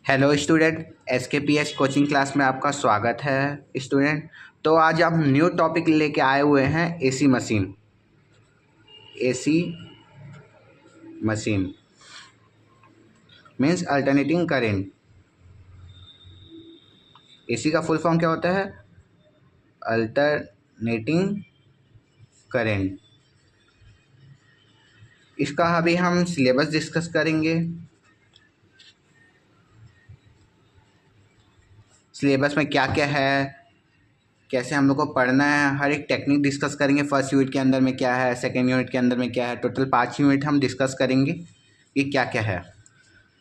Hello student, SKPH coaching class में आपका स्वागत है स्टूडेंट। तो आज आप न्यू टॉपिक लेके आए हुए हैं AC machine. AC machine means alternating current. AC का फुल फॉर्म क्या होता है? Alternating current. इसका अभी हम सिलेबस डिस्कस करेंगे। सिलेबस में क्या क्या है, कैसे हम लोग को पढ़ना है, हर एक टेक्निक डिस्कस करेंगे। फर्स्ट यूनिट के अंदर में क्या है, सेकेंड यूनिट के अंदर में क्या है, टोटल 5 यूनिट हम डिस्कस करेंगे कि क्या क्या है।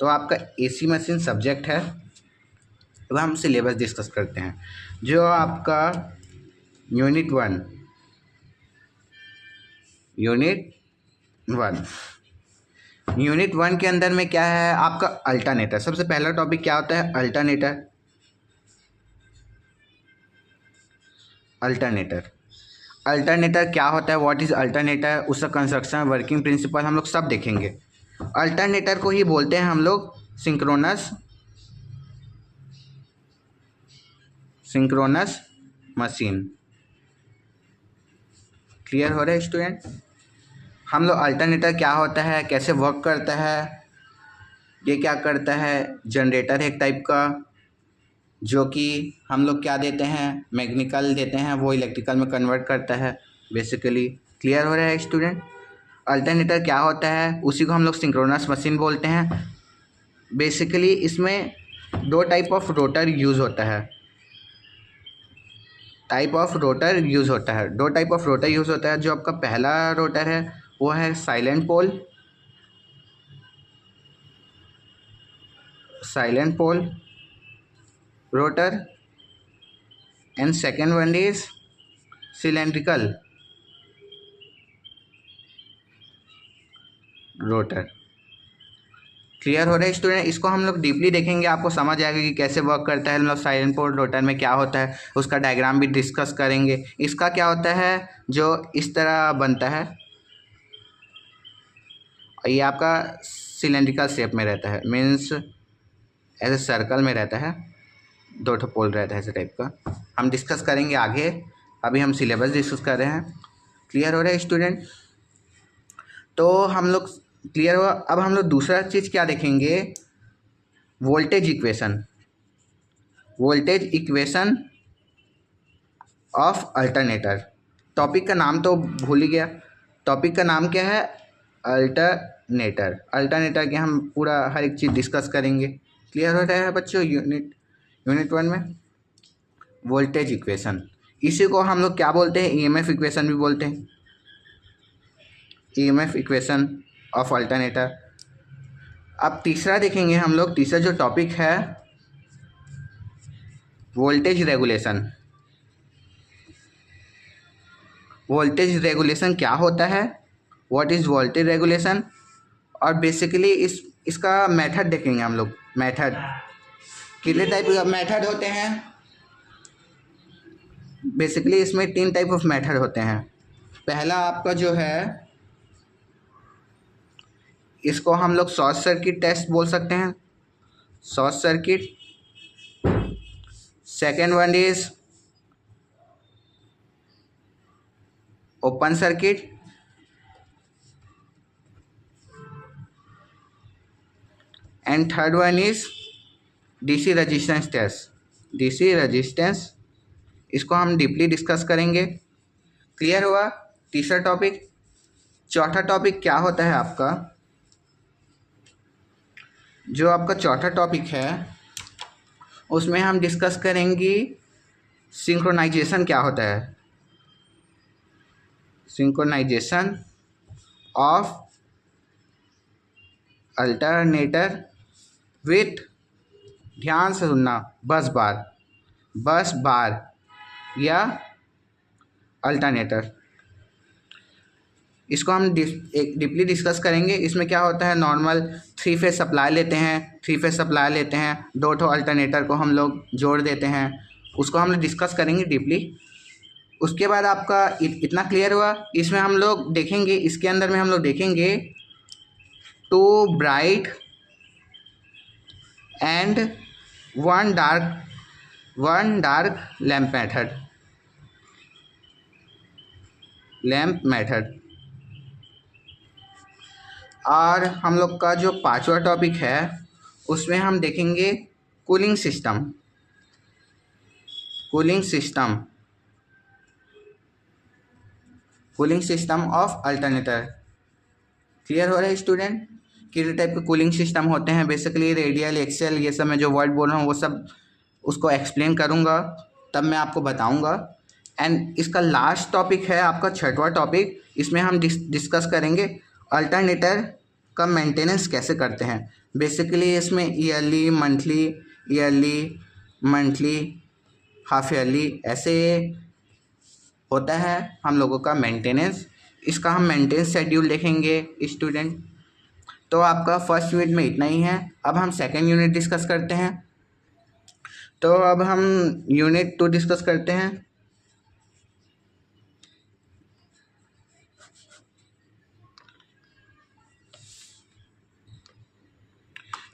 तो आपका एसी मशीन सब्जेक्ट है। अब हम सिलेबस डिस्कस करते हैं। जो आपका यूनिट वन यूनिट वन के अंदर में क्या है आपका? अल्टरनेटर। सबसे पहला टॉपिक क्या होता है? अल्टरनेटर। अल्टरनेटर क्या होता है? व्हाट इज अल्टरनेटर, उसका कंस्ट्रक्शन, वर्किंग प्रिंसिपल हम लोग सब देखेंगे। अल्टरनेटर को ही बोलते हैं हम लोग सिंक्रोनस मशीन। क्लियर हो रहा है स्टूडेंट? हम लोग अल्टरनेटर क्या होता है, कैसे वर्क करता है, ये क्या करता है? जनरेटर है एक टाइप का, जो कि हम लोग क्या देते हैं, मैकेनिकल देते हैं, वो इलेक्ट्रिकल में कन्वर्ट करता है बेसिकली। क्लियर हो रहा है स्टूडेंट? अल्टरनेटर क्या होता है, उसी को हम लोग सिंक्रोनस मशीन बोलते हैं। बेसिकली इसमें दो टाइप ऑफ रोटर यूज़ होता है। दो टाइप ऑफ रोटर यूज़ होता है। जो आपका पहला रोटर है वो है salient pole rotor, and second one is cylindrical rotor. Clear हो रहा है स्टूडेंट? इसको हम लोग डीपली देखेंगे, आपको समझ आएगा कि कैसे वर्क करता है। मतलब साइलेंट पोल रोटर में क्या होता है, उसका डायग्राम भी डिस्कस करेंगे। इसका क्या होता है, जो इस तरह बनता है, ये आपका सिलेंड्रिकल शेप में रहता है, मीन्स ऐसे सर्कल में रहता है, दो ठो पोल रहता है ऐसे टाइप का। हम डिस्कस करेंगे आगे, अभी हम सिलेबस डिस्कस कर रहे हैं। क्लियर हो रहा है स्टूडेंट? तो हम लोग क्लियर हुआ। अब हम लोग दूसरा चीज़ क्या देखेंगे? Voltage equation of alternator. Topic का नाम तो भूल ही गया। टॉपिक का नाम क्या है? अल्टरनेटर के हम पूरा हर एक चीज़ डिस्कस करेंगे। क्लियर हो रहा है बच्चों? यूनिट वन में वोल्टेज इक्वेशन, इसी को हम लोग क्या बोलते हैं? EMF इक्वेशन भी बोलते हैं। EMF equation of alternator. अब तीसरा देखेंगे हम लोग। तीसरा जो टॉपिक है वोल्टेज रेगुलेशन क्या होता है, व्हाट इज़ वोल्टेज रेगुलेशन, और बेसिकली इसका मेथड देखेंगे हम लोग। मेथड कितने टाइप का मेथड होते हैं? बेसिकली इसमें 3 टाइप ऑफ मेथड होते हैं। पहला आपका जो है, इसको हम लोग शॉर्ट सर्किट टेस्ट बोल सकते हैं, short circuit. Second one is open circuit, and third one is DC resistance test. इसको हम डीपली डिस्कस करेंगे। क्लियर हुआ तीसरा टॉपिक? चौथा टॉपिक क्या होता है आपका? जो आपका चौथा टॉपिक है उसमें हम डिस्कस करेंगे सिंक्रोनाइजेशन क्या होता है। सिंक्रोनाइजेशन ऑफ अल्टरनेटर विथ, ध्यान से सुनना, बस बार या अल्टरनेटर। इसको हम डीपली डिस्कस करेंगे। इसमें क्या होता है, नॉर्मल 3 फेज सप्लाई लेते हैं, 2 ठो अल्टरनेटर को हम लोग जोड़ देते हैं, उसको हम लोग डिस्कस करेंगे डीपली। उसके बाद आपका इतना क्लियर हुआ। इसमें हम लोग देखेंगे, इसके अंदर में हम लोग देखेंगे 2 bright and one dark lamp method. और हम लोग का जो पांचवा टॉपिक है उसमें हम देखेंगे cooling system of alternator. Clear हो रहा है स्टूडेंट? कितने टाइप के कूलिंग सिस्टम होते हैं, बेसिकली रेडियल, एक्सेल, ये सब मैं जो वर्ड बोल रहा हूँ वो सब उसको एक्सप्लेन करूँगा, तब मैं आपको बताऊँगा। एंड इसका लास्ट टॉपिक है आपका छठवां टॉपिक, इसमें हम डिस्कस करेंगे अल्टरनेटर का मेंटेनेंस कैसे करते हैं। बेसिकली इसमें ईयरली, मंथली, हाफ ईयरली ऐसे होता है हम लोगों का मेंटेनेंस। इसका हम मेंटेनेंस शेड्यूल देखेंगे स्टूडेंट। तो आपका फर्स्ट यूनिट में इतना ही है। अब हम सेकेंड यूनिट डिस्कस करते हैं। तो अब हम यूनिट 2 डिस्कस करते हैं।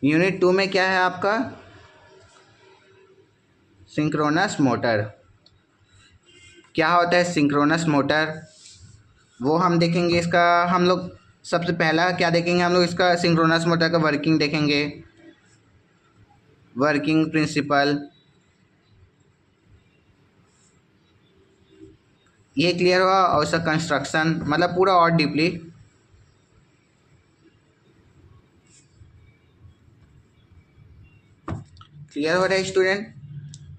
यूनिट 2 में क्या है आपका? Synchronous motor. क्या होता है सिंक्रोनस मोटर, वो हम देखेंगे। इसका हम लोग सबसे पहला क्या देखेंगे, हम लोग इसका सिंक्रोनस मोटर का वर्किंग देखेंगे, वर्किंग प्रिंसिपल। ये क्लियर हुआ। और इसका कंस्ट्रक्शन, मतलब पूरा और डीपली। क्लियर हो रहा है स्टूडेंट?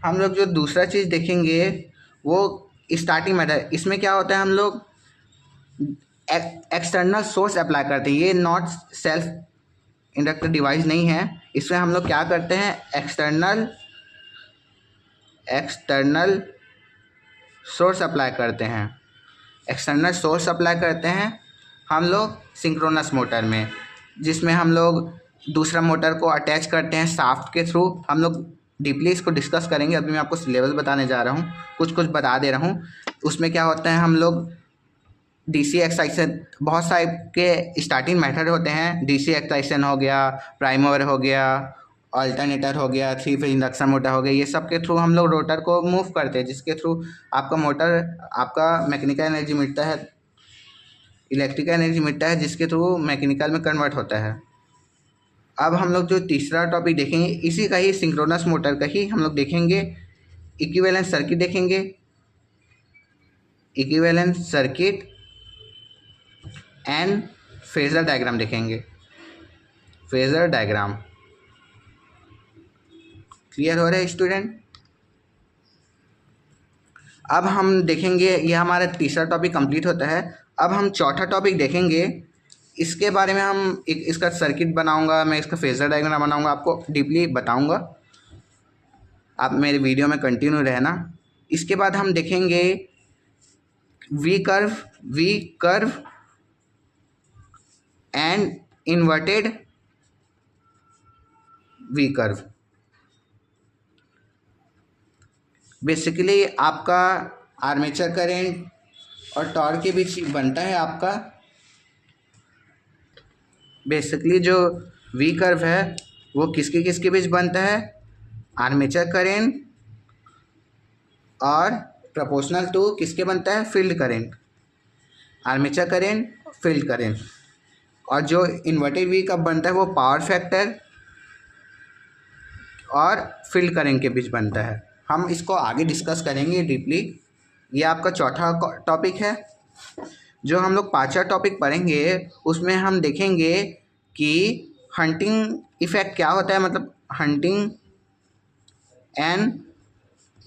हम लोग जो दूसरा चीज़ देखेंगे वो स्टार्टिंग मेथड। इसमें क्या होता है, हम लोग एक्सटर्नल सोर्स अप्लाई करते हैं। ये नॉट सेल्फ इंडक्टर डिवाइस नहीं है। इसमें हम लोग क्या करते हैं, एक्सटर्नल सोर्स अप्लाई करते हैं। एक्सटर्नल सोर्स अप्लाई करते हैं हम लोग सिंक्रोनस मोटर में, जिसमें हम लोग दूसरा मोटर को अटैच करते हैं शाफ्ट के थ्रू। हम लोग डीपली इसको डिस्कस करेंगे। अभी मैं आपको सिलेबस बताने जा रहा हूँ, कुछ बता दे रहा हूँ। उसमें क्या होता है, हम लोग डीसी एक्साइटेशन, बहुत सारे के स्टार्टिंग मेथड होते हैं। डीसी एक्साइटेशन हो गया, प्राइमर हो गया, अल्टरनेटर हो गया, 3 फेज इंडक्शन मोटर हो गया। ये सब के थ्रू हम लोग रोटर को मूव करते हैं, जिसके थ्रू आपका मोटर, आपका मैकेनिकल एनर्जी मिलता है, इलेक्ट्रिकल एनर्जी मिलता है, जिसके थ्रू मैकेनिकल में कन्वर्ट होता है। अब हम लोग जो तीसरा टॉपिक देखेंगे, इसी का ही सिंक्रोनस मोटर का ही हम लोग देखेंगे। इक्विवेलेंट सर्किट देखेंगे, equivalent circuit and phasor diagram देखेंगे, फेजर डायग्राम। क्लियर हो रहा है स्टूडेंट? अब हम देखेंगे, ये हमारा तीसरा टॉपिक कंप्लीट होता है। अब हम चौथा टॉपिक देखेंगे। इसके बारे में हम इसका सर्किट बनाऊंगा, मैं इसका फेजर डायग्राम बनाऊंगा, आपको डीपली बताऊंगा। आप मेरे वीडियो में कंटिन्यू रहना। इसके बाद हम देखेंगे V curve and inverted V curve. Basically आपका आर्मेचर करंट और टॉर्क के बीच बनता है आपका। बेसिकली जो वी कर्व है वो किसके बीच बनता है, आर्मेचर करंट और प्रोपोर्शनल टू किसके बनता है, field current. Armature current, field current. और जो इन्वर्टेड वी कब बनता है, वो पावर फैक्टर और फील्ड करंट के बीच बनता है। हम इसको आगे डिस्कस करेंगे डीपली। ये आपका चौथा टॉपिक है। जो हम लोग पांचवा टॉपिक पढ़ेंगे उसमें हम देखेंगे कि हंटिंग इफेक्ट क्या होता है, मतलब हंटिंग एंड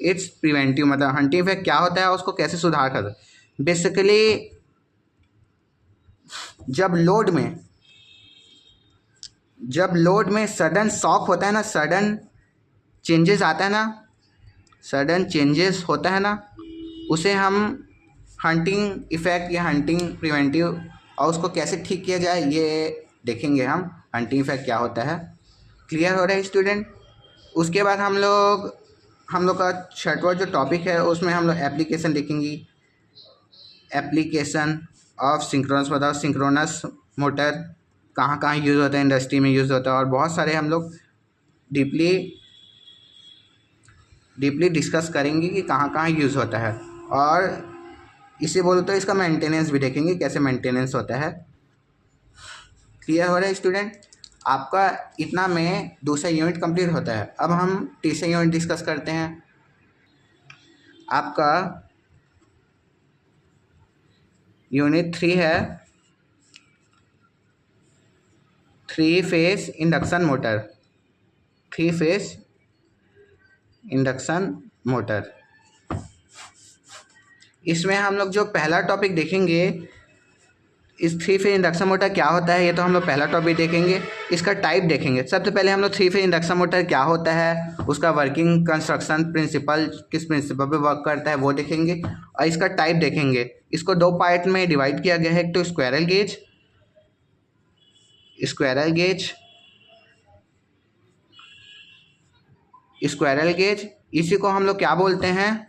इट्स प्रिवेंटिव, मतलब हंटिंग इफेक्ट क्या होता है, उसको कैसे सुधार करते हैं। बेसिकली जब लोड में सडन शॉक होता है ना, सडन चेंजेस आता है ना, सडन चेंजेस होता है ना, उसे हम हंटिंग इफेक्ट या हंटिंग प्रिवेंटिव, और उसको कैसे ठीक किया जाए ये देखेंगे हम, हंटिंग इफेक्ट क्या होता है। क्लियर हो रहा है स्टूडेंट? उसके बाद हम लोग का छठवां जो टॉपिक है उसमें हम लोग एप्लीकेशन देखेंगे। एप्लीकेशन ऑफ सिंक्रोनस, मतलब सिंक्रोनस मोटर कहाँ यूज़ होता है, इंडस्ट्री में यूज़ होता है, और बहुत सारे हम लोग डीपली डिस्कस करेंगे कि कहाँ कहाँ यूज़ होता है, और इसे बोलो तो इसका मेंटेनेंस भी देखेंगे कैसे मेंटेनेंस होता है। क्लियर हो रहा है स्टूडेंट? आपका इतना में दूसरा यूनिट कंप्लीट होता है। अब हम तीसरा यूनिट डिस्कस करते हैं। आपका यूनिट 3 है 3 phase induction motor. 3 phase induction motor, इसमें हम लोग जो पहला टॉपिक देखेंगे, इस 3 फेज इंडक्शन मोटर क्या होता है ये तो हम लोग पहला टॉपिक देखेंगे। इसका टाइप देखेंगे। सबसे पहले हम लोग 3 फेज इंडक्शन मोटर क्या होता है, उसका वर्किंग कंस्ट्रक्शन प्रिंसिपल, किस प्रिंसिपल पे वर्क करता है वो देखेंगे, और इसका टाइप देखेंगे। इसको दो पार्ट में डिवाइड किया गया है। एक तो स्क्वायरल गेज, इसी को हम लोग क्या बोलते हैं,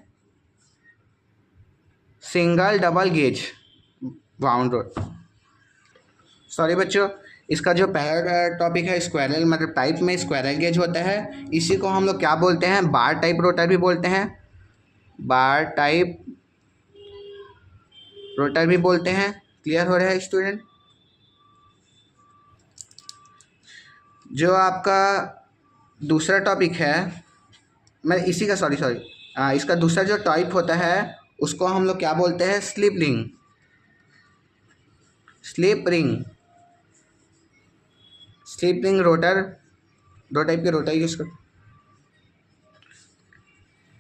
single double gauge wound road. Sorry बच्चों, इसका जो पहला टॉपिक है स्क्वायरल, मतलब टाइप में स्क्वायरल गेज होता है। इसी को हम लोग क्या बोलते हैं, बार टाइप रोटर भी बोलते हैं। बार टाइप रोटर भी बोलते हैं। क्लियर हो रहा है स्टूडेंट? जो आपका दूसरा टॉपिक है, मैं इसी का इसका दूसरा जो टाइप होता है उसको हम लोग क्या बोलते हैं, स्लिप रिंग रोटर। दो टाइप के रोटर यूज कर,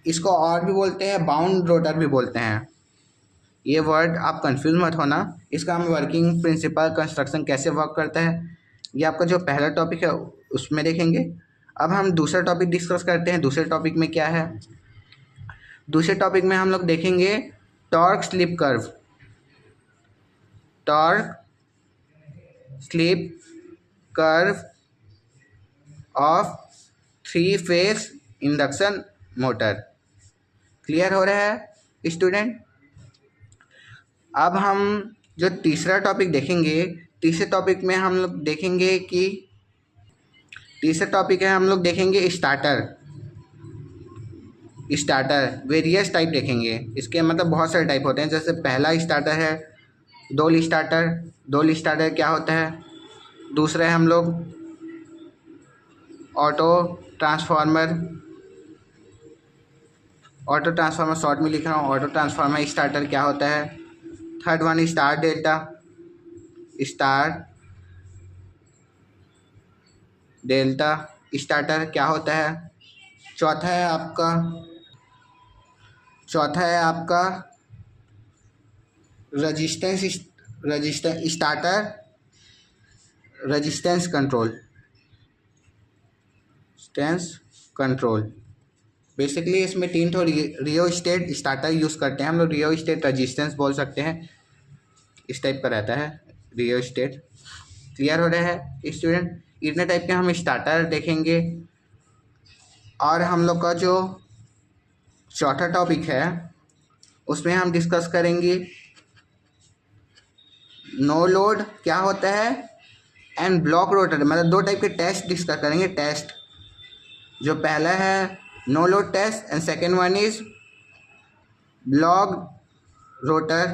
इसको और भी बोलते हैं बाउंड रोटर भी बोलते हैं। ये वर्ड आप कंफ्यूज मत होना। इसका हम वर्किंग प्रिंसिपल कंस्ट्रक्शन कैसे वर्क करता है ये आपका जो पहला टॉपिक है उसमें देखेंगे। अब हम दूसरा टॉपिक डिस्कस करते हैं। दूसरे टॉपिक में क्या है, दूसरे टॉपिक में हम लोग देखेंगे torque slip curve of 3 phase induction motor. Clear हो रहा है स्टूडेंट? अब हम जो तीसरा टॉपिक देखेंगे, तीसरे टॉपिक में हम लोग देखेंगे कि स्टार्टर वेरियस टाइप देखेंगे। इसके मतलब बहुत सारे टाइप होते हैं। जैसे पहला स्टार्टर है डोल स्टार्टर क्या होता है। दूसरे हम लोग ऑटो ट्रांसफार्मर शॉर्ट में लिख रहा हूँ। ऑटो ट्रांसफार्मर स्टार्टर क्या होता है। Third one star delta starter क्या होता है। चौथा है आपका रेजिस्टेंस कंट्रोल। बेसिकली इसमें 3 तो रियो स्टेट स्टार्टर यूज़ करते हैं हम लोग। रियो स्टेट रेजिस्टेंस बोल सकते हैं, इस टाइप का रहता है रियो स्टेट। क्लियर हो रहा है स्टूडेंट? इतने टाइप के हम स्टार्टर देखेंगे। और हम लोग का जो चौथा टॉपिक है उसमें हम डिस्कस करेंगे नो लोड क्या होता है एंड ब्लॉक रोटर। मतलब 2 टाइप के टेस्ट डिस्कस करेंगे। टेस्ट जो पहला है no load test and second one is block rotor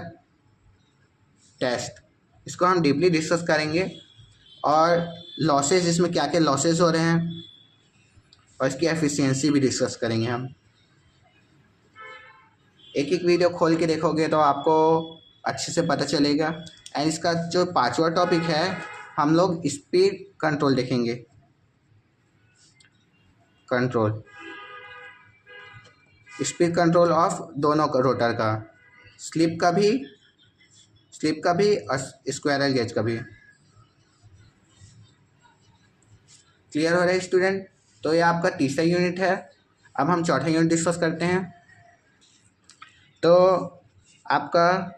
test. इसको हम डीपली डिस्कस करेंगे, और लॉसेस, इसमें क्या क्या लॉसेस हो रहे हैं और इसकी एफिशिएंसी भी डिस्कस करेंगे हम। एक एक वीडियो खोल के देखोगे तो आपको अच्छे से पता चलेगा। एंड इसका जो 5वां टॉपिक है हम लोग स्पीड कंट्रोल देखेंगे। स्पीड कंट्रोल ऑफ दोनों का, रोटर का, स्लिप का भी और स्क्वायरल गेज का भी। क्लियर हो रहा है स्टूडेंट? तो ये आपका तीसरा यूनिट है। अब हम चौथा यूनिट डिस्कस करते हैं। तो आपका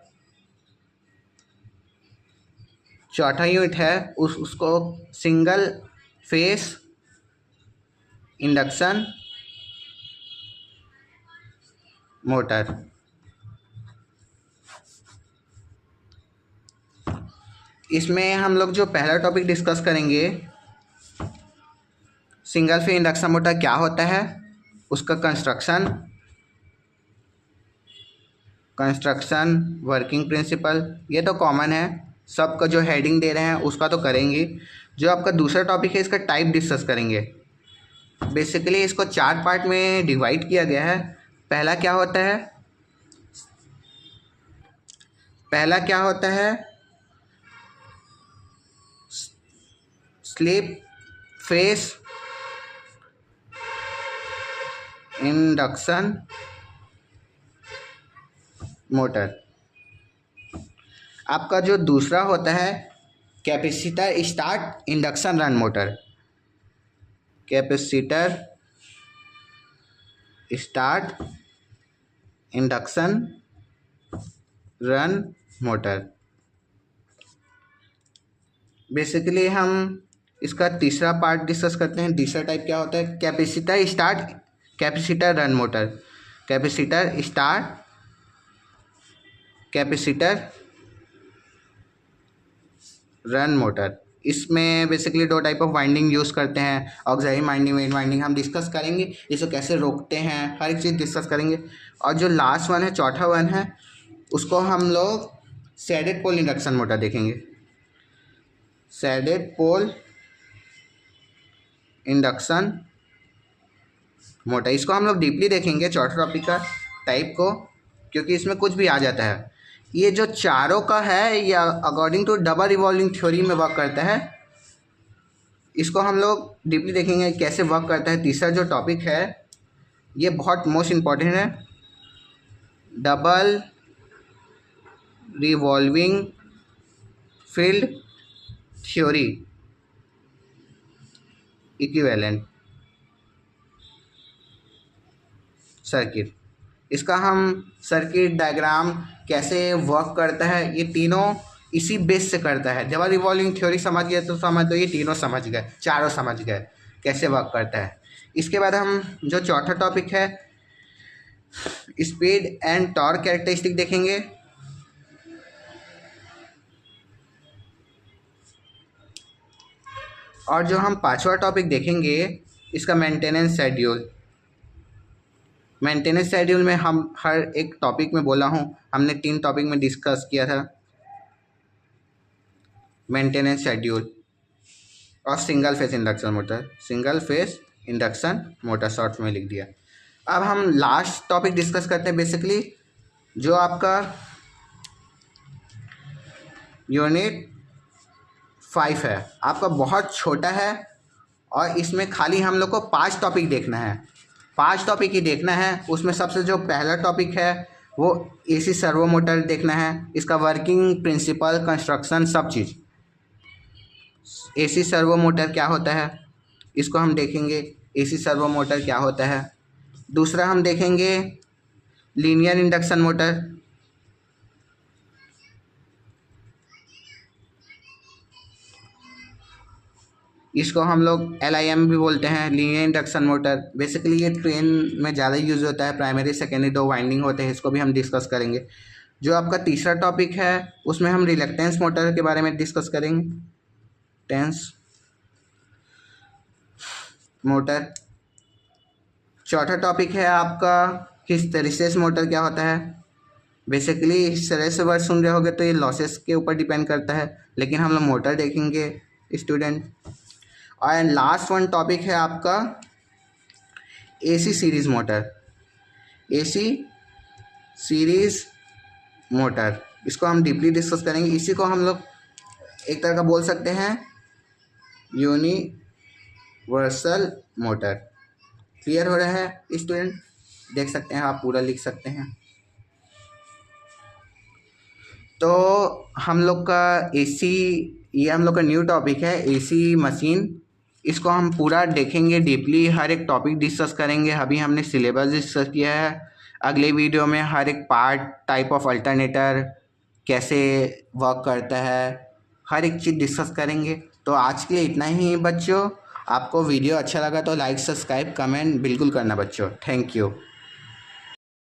चौथा यूनिट है उसको सिंगल फेस इंडक्शन मोटर। इसमें हम लोग जो पहला टॉपिक डिस्कस करेंगे सिंगल फेज इंडक्शन मोटर क्या होता है, उसका कंस्ट्रक्शन वर्किंग प्रिंसिपल, ये तो कॉमन है, सबका जो हेडिंग दे रहे हैं उसका तो करेंगे। जो आपका दूसरा टॉपिक है इसका टाइप डिस्कस करेंगे। बेसिकली इसको 4 पार्ट में डिवाइड किया गया है। पहला क्या होता है स्लिप फेस इंडक्शन मोटर। आपका जो दूसरा होता है capacitor start induction run motor. Capacitor start induction run motor. Basically हम इसका तीसरा पार्ट डिस्कस करते हैं। तीसरा टाइप क्या होता है, capacitor start capacitor run motor. Capacitor start capacitor run motor. इसमें basically 2 type of winding use करते हैं, ऑक्सिलरी वाइंडिंग, मेन वाइंडिंग। हम डिस्कस करेंगे इसको कैसे रोकते हैं, हर एक चीज़ डिस्कस करेंगे। और जो लास्ट वन है, चौथा वन है, उसको हम लोग शेडेड पोल इंडक्शन मोटर देखेंगे। शेडेड पोल इंडक्शन मोटर, इसको हम लोग डीपली देखेंगे चौथा टॉपिक का टाइप को, क्योंकि इसमें कुछ भी आ जाता है। ये जो चारों का है या according to double revolving theory में वर्क करता है। इसको हम लोग डीपली देखेंगे कैसे वर्क करता है। तीसरा जो टॉपिक है ये बहुत मोस्ट इम्पॉर्टेंट है, double revolving field theory equivalent circuit. इसका हम सर्किट डायग्राम कैसे वर्क करता है, ये तीनों इसी बेस से करता है। डबल रिवॉल्विंग थ्योरी समझ गए तो समझ दो, ये तीनों समझ गए, चारों समझ गए कैसे वर्क करता है। इसके बाद हम जो चौथा टॉपिक है स्पीड एंड टॉर्क कैरेक्टरिस्टिक देखेंगे। और जो हम पांचवा टॉपिक देखेंगे इसका मेंटेनेंस शेड्यूल। मेंटेनेंस शेड्यूल में हम हर एक टॉपिक में बोला हूँ, हमने 3 टॉपिक में डिस्कस किया था मेंटेनेंस शेड्यूल और single phase induction motor. Single phase induction motor short में लिख दिया। अब हम लास्ट टॉपिक डिस्कस करते हैं। बेसिकली जो आपका यूनिट 5 है, आपका बहुत छोटा है और इसमें खाली हम लोग को 5 टॉपिक देखना है। 5 टॉपिक ही देखना है। उसमें सबसे जो पहला टॉपिक है वो एसी सर्वो मोटर देखना है, इसका वर्किंग प्रिंसिपल, कंस्ट्रक्शन, सब चीज़। एसी सर्वो मोटर क्या होता है इसको हम देखेंगे, एसी सर्वो मोटर क्या होता है। दूसरा हम देखेंगे लीनियर इंडक्शन मोटर। इसको हम लोग LIM भी बोलते हैं, लीनियर इंडक्शन मोटर। बेसिकली ये ट्रेन में ज़्यादा यूज़ होता है, प्राइमरी सेकेंडरी 2 वाइंडिंग होते हैं, इसको भी हम डिस्कस करेंगे। जो आपका तीसरा टॉपिक है उसमें हम रिलक्टेंस मोटर के बारे में डिस्कस करेंगे, टेंस मोटर। चौथा टॉपिक है आपका हिस्टैरिसीस मोटर क्या होता है। बेसिकली हिस्टैरिसीस वर्ड सुन रहे होगे तो ये लॉसेस के ऊपर डिपेंड करता है, लेकिन हम लोग मोटर देखेंगे स्टूडेंट। और लास्ट वन टॉपिक है आपका AC series motor. AC series motor, इसको हम डीपली डिस्कस करेंगे। इसी को हम लोग एक तरह का बोल सकते हैं यूनिवर्सल मोटर। क्लियर हो रहा है स्टूडेंट, देख सकते हैं आप, पूरा लिख सकते हैं। तो हम लोग का AC, ये हम लोग का न्यू टॉपिक है AC मशीन। इसको हम पूरा देखेंगे डीपली, हर एक टॉपिक डिस्कस करेंगे। अभी हमने सिलेबस डिस्कस किया है, अगले वीडियो में हर एक पार्ट, टाइप ऑफ अल्टरनेटर कैसे वर्क करता है, हर एक चीज़ डिस्कस करेंगे। तो आज के लिए इतना ही बच्चों। आपको वीडियो अच्छा लगा तो लाइक, सब्सक्राइब, कमेंट बिल्कुल करना बच्चों। Thank you.